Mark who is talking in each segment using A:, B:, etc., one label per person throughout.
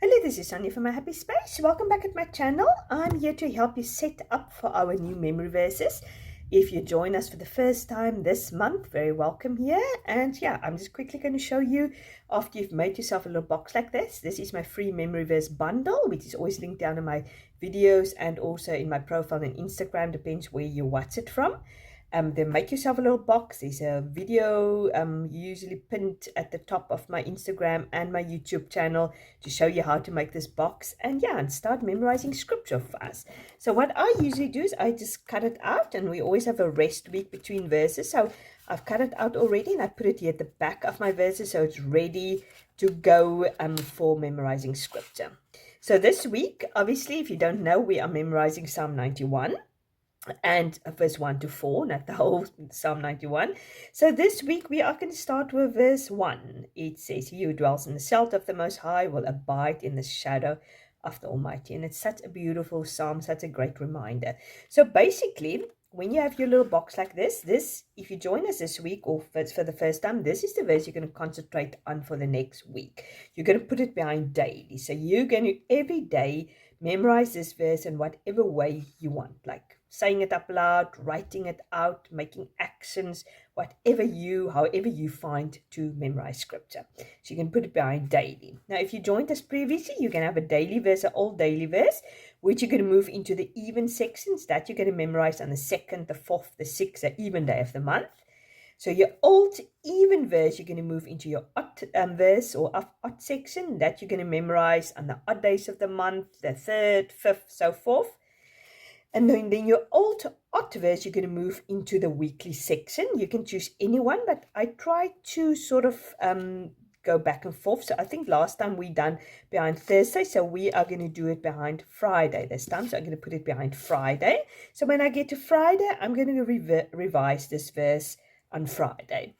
A: Hello, this is Sonia from My Happy Space. Welcome back at my channel. I'm here to help you set up for our new memory verses. If you join us for the first time this month, very welcome here. And yeah, I'm just quickly going to show you after you've made yourself a little box like this. This is my free memory verse bundle, which is always linked down in my videos and also in my profile on Instagram, depends where you watch it from. Then make yourself a little box. There's a video usually pinned at the top of my Instagram and my YouTube channel to show you how to make this box, and yeah, and start memorizing scripture for us. So what I usually do is I just cut it out, and we always have a rest week between verses, so I've cut it out already and I put it here at the back of my verses so it's ready to go for memorizing scripture. So this week, obviously, if you don't know, we are memorizing Psalm 91 and verse 1 to 4, not the whole Psalm 91. So this week we are going to start with verse 1. It says, "He who dwells in the shelter of the Most High will abide in the shadow of the Almighty." And it's such a beautiful psalm, such a great reminder. So basically, when you have your little box like this, if you join us this week or for the first time, this is the verse you're going to concentrate on for the next week. You're going to put it behind daily. So you're going to every day memorize this verse in whatever way you want, like saying it up loud, writing it out, making actions, however you find to memorize scripture. So you can put it behind daily. Now, if you joined us previously, you can have a daily verse, an old daily verse, which you're going to move into the even sections that you're going to memorize on the 2nd, the 4th, the 6th, the even day of the month. So your old even verse, you're going to move into your odd verse or odd section that you're going to memorize on the odd days of the month, the 3rd, 5th, so forth. And then your old odd verse, you're going to move into the weekly section. You can choose any one, but I try to sort of go back and forth. So I think last time we done behind Thursday, so we are going to do it behind Friday this time. So I'm going to put it behind Friday. So when I get to Friday, I'm going to revise this verse on Friday.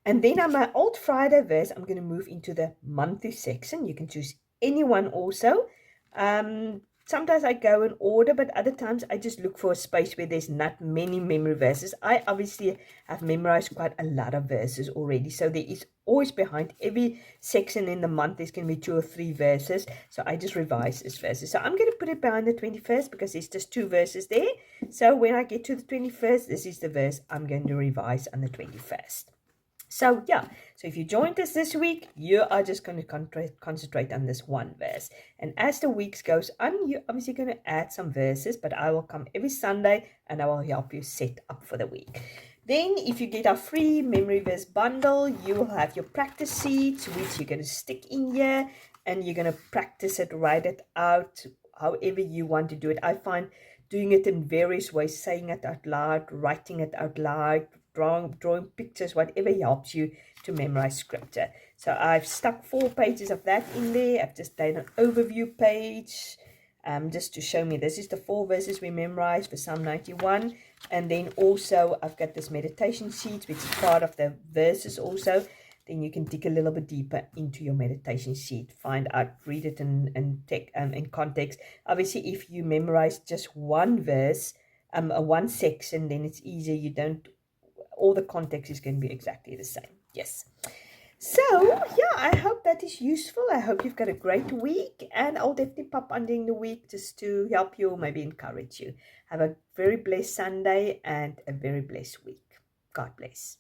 A: And then on my old Friday verse, I'm going to move into the monthly section. You can choose any one also. Sometimes I go in order, but other times I just look for a space where there's not many memory verses. I obviously have memorized quite a lot of verses already. So there is always behind every section in the month, there's going to be 2 or 3 verses. So I just revise these verses. So I'm going to put it behind the 21st because there's just 2 verses there. So when I get to the 21st, this is the verse I'm going to revise on the 21st. So yeah, so if you joined us this week, you are just going to concentrate on this one verse. And as the weeks goes on, you're obviously going to add some verses, but I will come every Sunday and I will help you set up for the week. Then if you get our free memory verse bundle, you will have your practice sheets, which you're going to stick in here and you're going to practice it, write it out, however you want to do it. I find doing it in various ways, saying it out loud, writing it out loud, drawing pictures, whatever helps you to memorize scripture. So I've stuck 4 pages of that in there. I've just done an overview page just to show me this is the 4 verses we memorized for Psalm 91. And then also I've got this meditation sheet, which is part of the verses also. Then you can dig a little bit deeper into your meditation sheet, find out, read it in context. Obviously, if you memorize just one verse, one section, then it's easier. You don't, all the context is going to be exactly the same. Yes. So, yeah, I hope that is useful. I hope you've got a great week, and I'll definitely pop on during the week just to help you or maybe encourage you. Have a very blessed Sunday and a very blessed week. God bless.